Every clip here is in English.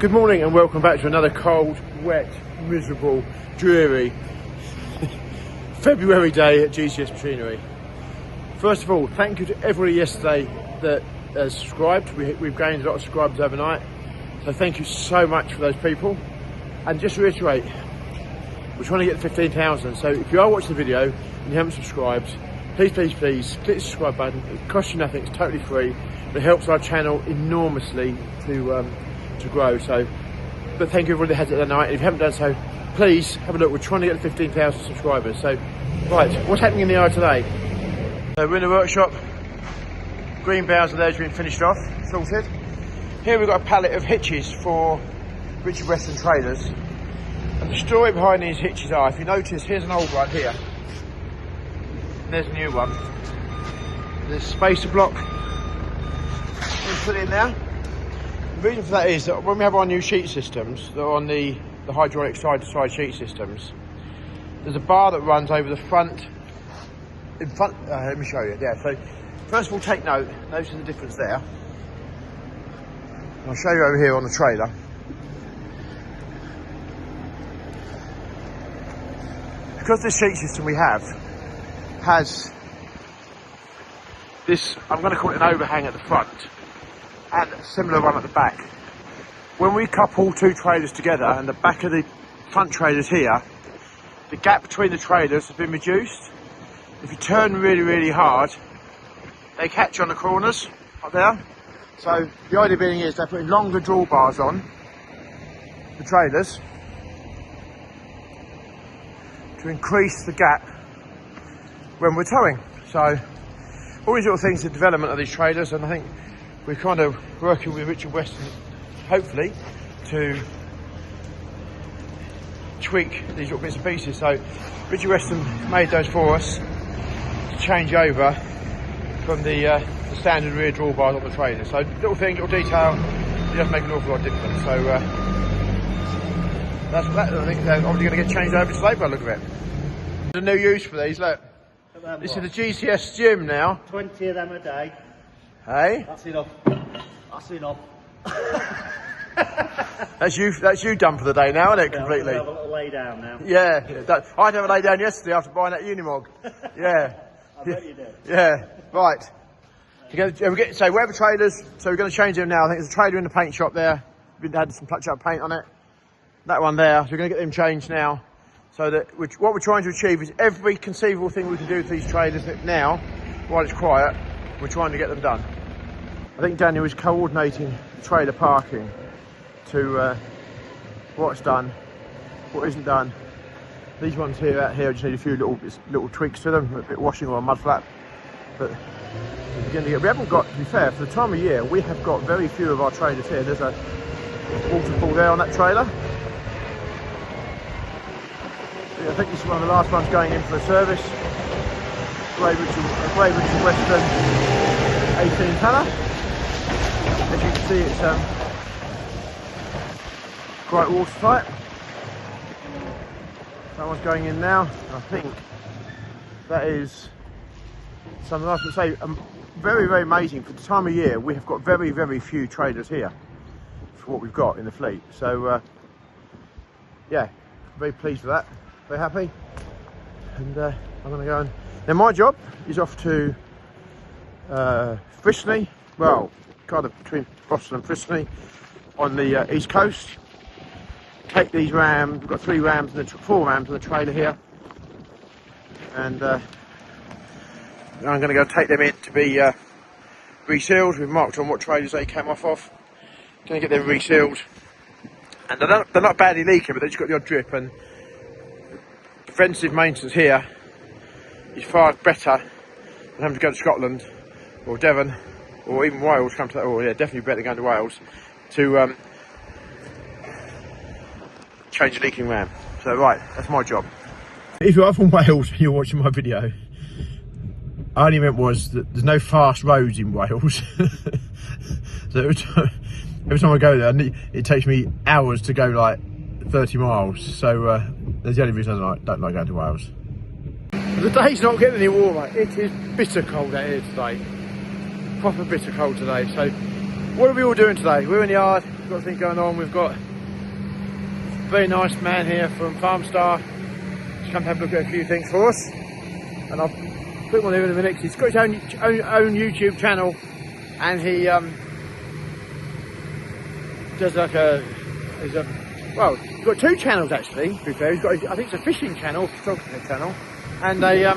Good morning and welcome back to another cold, wet, miserable, dreary February day at GCS Machinery. First of all, thank you to everybody yesterday that has subscribed. We've gained a lot of subscribers overnight, so thank you so much for those people. And just to reiterate, we're trying to get to 15,000, so if you are watching the video and you haven't subscribed, please click the subscribe button. It costs you nothing, it's totally free, but it helps our channel enormously to grow. So, but thank you everybody that has it that night. If you haven't done so, please have a look. We're trying to get to 15,000 subscribers. So, right, what's happening in the yard today? So we're in the workshop. Green bales are there, been finished off, sorted. Here we've got a pallet of hitches for Richard Weston trailers. And the story behind these hitches are, if you notice, here's an old one here. And there's a new one. There's spacer block. We put it in there. The reason for that is that when we have our new sheet systems, that are on the hydraulic side-to-side sheet systems, there's a bar that runs over the front, let me show you, yeah. So first of all, take note, notice the difference there. I'll show you over here on the trailer. Because this sheet system we have has this, I'm going to call it an overhang at the front, and a similar one at the back. When we couple two trailers together and the back of the front trailers here, the gap between the trailers has been reduced. If you turn really hard, they catch on the corners up there. So the idea being is they're putting longer drawbars on the trailers to increase the gap when we're towing. So all these little things, the development of these trailers, and I think we're kind of working with Richard Weston, hopefully, to tweak these little bits and pieces. So Richard Weston made those for us to change over from the standard rear drawbars on the trailer. So little thing, little detail, it does make an awful lot of difference. So that's that. I think they're obviously going to get changed over today by the look of it. There's a new use for these, look. This is the GCS gym now. 20 of them a day. Hey? That's enough. That's enough. That's you done for the day now, isn't it? Completely. I'll have a little lay down now. Yeah. I had to have a lay down yesterday after buying that Unimog. Yeah. I bet you did. Yeah. Right. So we have trailers. So we're going to change them now. I think there's a trailer in the paint shop there. We've had some touch-up paint on it. That one there. So we're going to get them changed now. So that what we're trying to achieve is every conceivable thing we can do to these trailers now, while it's quiet, we're trying to get them done. I think Daniel is coordinating trailer parking to what's done, what isn't done. These ones out here just need a few little tweaks to them, a bit of washing or a mud flap. But we haven't got, to be fair, for the time of year, we have got very few of our trailers here. There's a waterfall there on that trailer. I think this is one of the last ones going in for a service. Grey Richard Weston 18 tonner. As you can see, it's quite watertight. That one's going in now. I think that is something else to say. Very amazing for the time of year. We have got very few trailers here for what we've got in the fleet. So yeah, very pleased with that. Very happy. And I'm going to go and now my job is off to Frisney, well, kind of between Boston and Frisney on the east coast. Take these rams, we've got 4 rams in the trailer here, and I'm going to go take them in to be resealed. We've marked on what trailers they came off of. Going to get them resealed, and they're not badly leaking, but they've just got the odd drip, and preventive maintenance here is far better than having to go to Scotland or Devon or even Wales. Come to that, yeah, definitely better than going to Wales to change a leaking ram. So right, that's my job. If you're up from Wales and you're watching my video, I only meant was that there's no fast roads in Wales. So every time I go there, it takes me hours to go like 30 miles. So that's the only reason I don't like going to Wales. The day's not getting any warmer. It is bitter cold out here today. Proper bitter cold today. So what are we all doing today? We're in the yard. got something going on. We've got a very nice man here from Farmstar to come have a look at a few things for us. And I'll put him on here in a minute. He's got his own YouTube channel, and he does like well, he's got 2 channels actually, to be fair. He's got, I think it's a fishing channel, photography channel, and a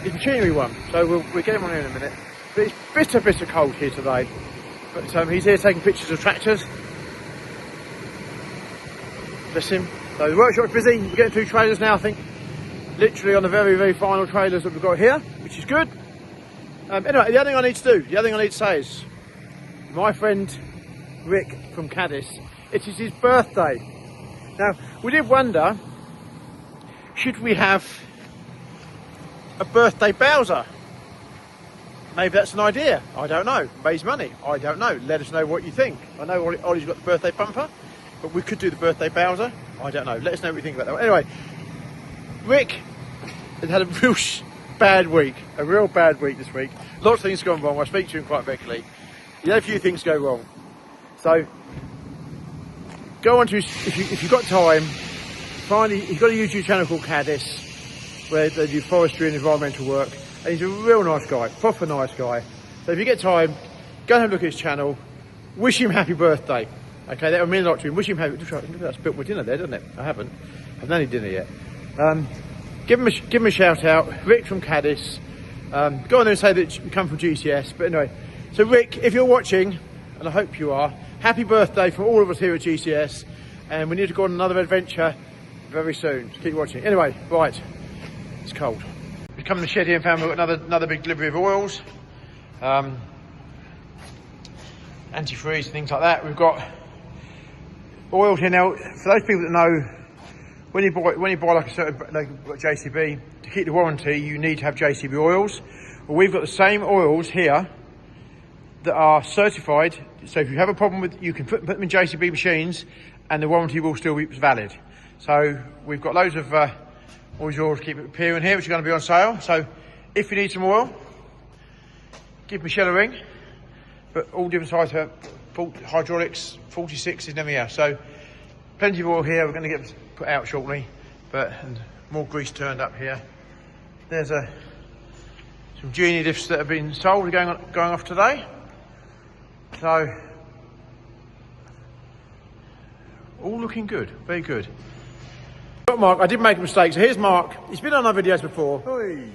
machinery one. So we'll get him on here in a minute. But it's bitter cold here today. But he's here taking pictures of tractors. Bless him. So the workshop's busy. We're getting through trailers now, I think. Literally on the very final trailers that we've got here, which is good. Anyway, the other thing I need to say is, my friend Rick from Cadiz, it is his birthday. Now, we did wonder, should we have a birthday Bowser? Maybe that's an idea. I don't know. Raise money. I don't know. Let us know what you think. I know Ollie's got the birthday bumper, but we could do the birthday Bowser. I don't know. Let us know what you think about that. Anyway, Rick has had a real bad week. A real bad week this week. Lots of things gone wrong. I speak to him quite regularly. He had a few things go wrong. So, go on to his, if you've got time, he's got a YouTube channel called Cadiz, where they do forestry and environmental work. And he's a real nice guy, proper nice guy. So if you get time, go and have a look at his channel. Wish him happy birthday. Okay, that would mean a lot to him. Wish him happy. I spilt my dinner there, doesn't it? I haven't had any dinner yet. Give him a shout out, Rick from Cadiz. Go on there and say that you come from GCS. But anyway, so Rick, if you're watching, and I hope you are, happy birthday from all of us here at GCS. And we need to go on another adventure very soon. So keep watching. Anyway, right, it's cold. We come to the shed here and found we've got another big delivery of oils, antifreeze, things like that. We've got oil here now. For those people that know, when you buy like a certain like JCB, to keep the warranty, you need to have JCB oils. Well, we've got the same oils here that are certified. So if you have a problem with, you can put them in JCB machines, and the warranty will still be valid. So we've got loads of oils to keep it appearing here, which are going to be on sale. So if you need some oil, give Michelle a ring. But all different sizes, hydraulics, 46s and everything else. So plenty of oil here. We're going to get put out shortly, and more grease turned up here. There's some Genie lifts that have been sold, going off today. So all looking good, very good. But Mark, I did make a mistake. So here's Mark. He's been on our videos before. Hey.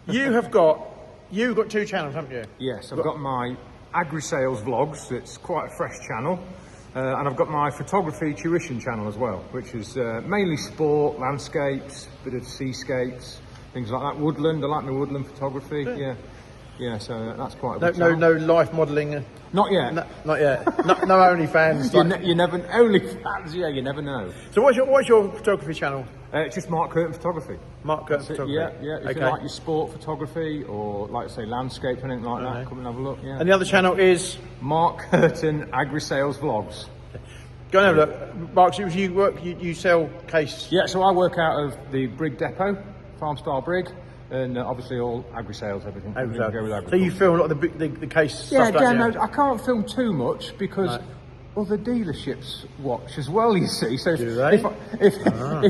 You've got 2 channels, haven't you? Yes, I've got my agri-sales vlogs. It's quite a fresh channel. And I've got my photography tuition channel as well, which is mainly sport, landscapes, bit of seascapes, things like that. Woodland, I like my woodland photography. Yeah, so that's quite a good channel. No life modelling. Not yet. Not yet. no OnlyFans. You never OnlyFans. Yeah, you never know. So what's your photography channel? It's just Mark Curtin Photography. Mark Curtin Photography. Yeah. If you like your sport photography or like say landscape or anything like that, come and have a look. Yeah. And the other channel is Mark Curtin Agri Sales Vlogs. Go and have a look. Mark, so you sell case. Yeah, so I work out of the Brig Depot, Farmstar Brig. And obviously all agri-sales, everything. So you film a lot of the case stuff? Yeah, no, I can't film too much because other dealerships watch as well, you see. So if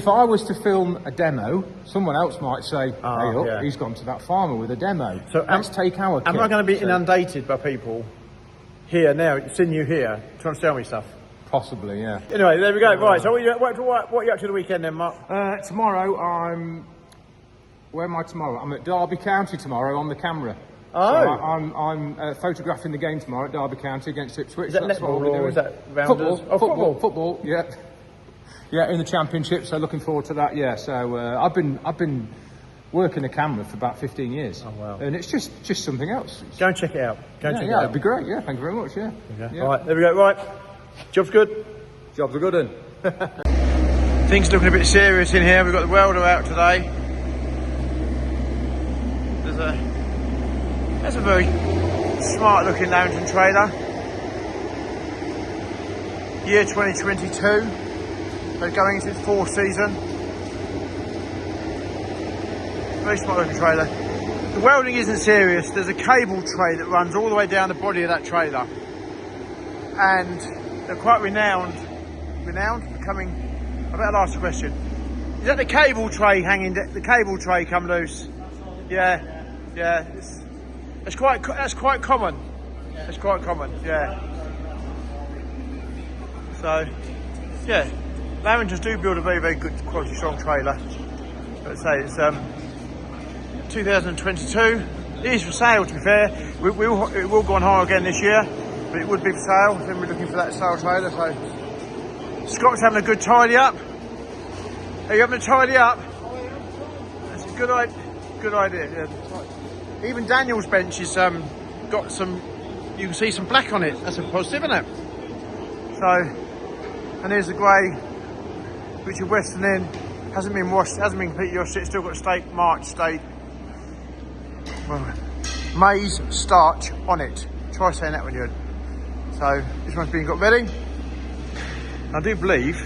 I was to film a demo, someone else might say, hey, look, he's gone to that farmer with a demo. So let's take our kit. Am I going to be inundated by people here now, seeing you here, trying to sell me stuff? Possibly, yeah. Anyway, there we go. Right, so what are you up to the weekend then, Mark? Tomorrow where am I tomorrow? I'm at Derby County tomorrow on the camera. Oh. So I'm photographing the game tomorrow at Derby County against Ipswich. Is that netball or is that rounders? Football, yeah. Yeah, in the championship, so looking forward to that, yeah. So I've been working the camera for about 15 years. Oh, wow. And it's just something else. Go and check it out. Yeah, it'd be great, yeah. Thank you very much, yeah. Okay. Yeah. All right, there we go. Right, job's good. Jobs are good, then. Things looking a bit serious in here. We've got the welder out today. There's a very smart looking lantern trailer. Year 2022. They're going into its 4th season. Very smart looking trailer. The welding isn't serious. There's a cable tray that runs all the way down the body of that trailer. And they're quite renowned for coming. I better ask the question. Is that the cable tray hanging? The cable tray come loose? Yeah, yeah. That's quite common. It's quite common. Yeah. So, yeah, Lavingers do build a very, very good quality, strong trailer. Let's say it's 2022. It is for sale, to be fair. It will go on hire again this year, but it would be for sale. Then we're looking for that sale trailer. So Scott's having a good tidy up. Are you having a tidy up? That's a good idea. Yeah. Even Daniel's bench has got some. You can see some black on it. That's a positive, isn't it? So, and here's the grey, which is Western in. Hasn't been washed, hasn't been completely washed. It's still got March state. Maize starch on it. Try saying that when you're. So this one's been got ready. I do believe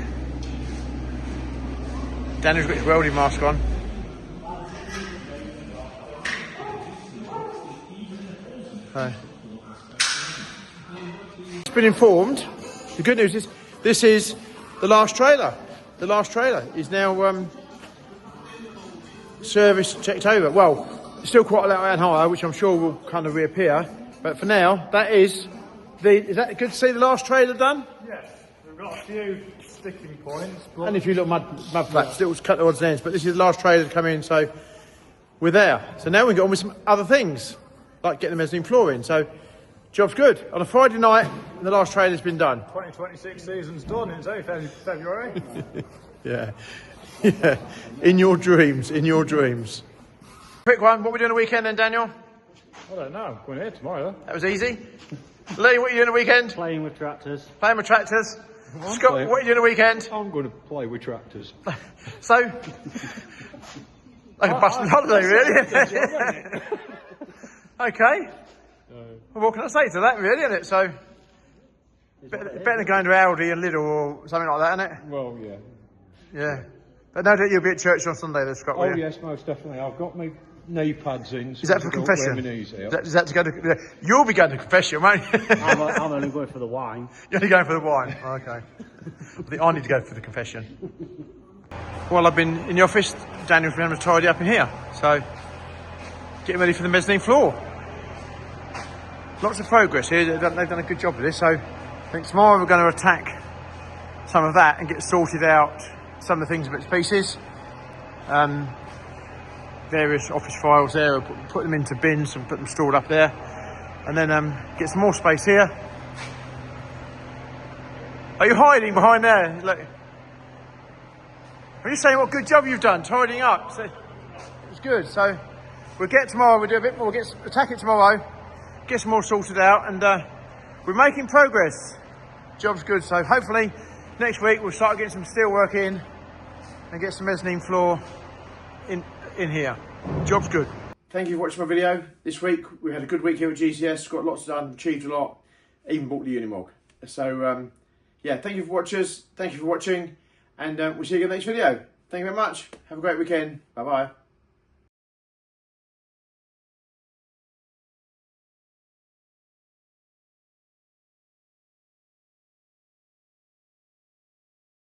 Daniel's got his welding mask on. So, it's been informed. The good news is this is the last trailer. The last trailer is now service checked over. Well, there's still quite a lot out higher, which I'm sure will kind of reappear. But for now, that is is that good to see the last trailer done? Yes, we've got a few sticking points. And a few little mud flats, still cut the odds and ends. But this is the last trailer to come in, so we're there. So now we get on with some other things, like getting the mezzanine floor in. So job's good. On a Friday night, the last trailer's been done. 2026 season's done, it's only February. Yeah. Yeah. In your dreams, in your dreams. Quick one, what are we doing the weekend then, Daniel? I don't know, going here tomorrow. That was easy. Lee, what are you doing the weekend? Playing with tractors. Playing with tractors. Scott, what are you doing the weekend? I'm going to play with tractors. So, like a busting holiday, really. Okay. Well, what can I say to that, really, isn't it? So, better than going to Aldi and Lidl or something like that, isn't it? Well, yeah. Yeah. But no doubt you'll be at church on Sunday, though, Scott, will Oh, you? yes, most definitely. I've got my knee pads in. So Is that for I don't confession? wear my knees out. Is that to go to... You'll be going to confession, won't you? I'm only going for the wine. You're only going for the wine? Oh, okay. I think I need to go for the confession. Well, I've been in the office. Daniel's been able to tidy up in here. So, getting ready for the mezzanine floor. Lots of progress here. They've done a good job with this. So, I think tomorrow we're going to attack some of that and get sorted out some of the things, bits and pieces. Various office files there, put them into bins and put them stored up there. And then get some more space here. Are you hiding behind there? Look. I'm just saying what good job you've done tidying up. So, it's good. So we'll get tomorrow, we'll do a bit more, attack it tomorrow, get some more sorted out, and we're making progress. Job's good. So hopefully next week we'll start getting some steel work in and get some mezzanine floor in here. Job's good. Thank you for watching my video. This week we had a good week here at GCS, got lots done, achieved a lot, even bought the Unimog. So yeah, thank you for watching, and we'll see you again in the next video. Thank you very much. Have a great weekend. Bye bye.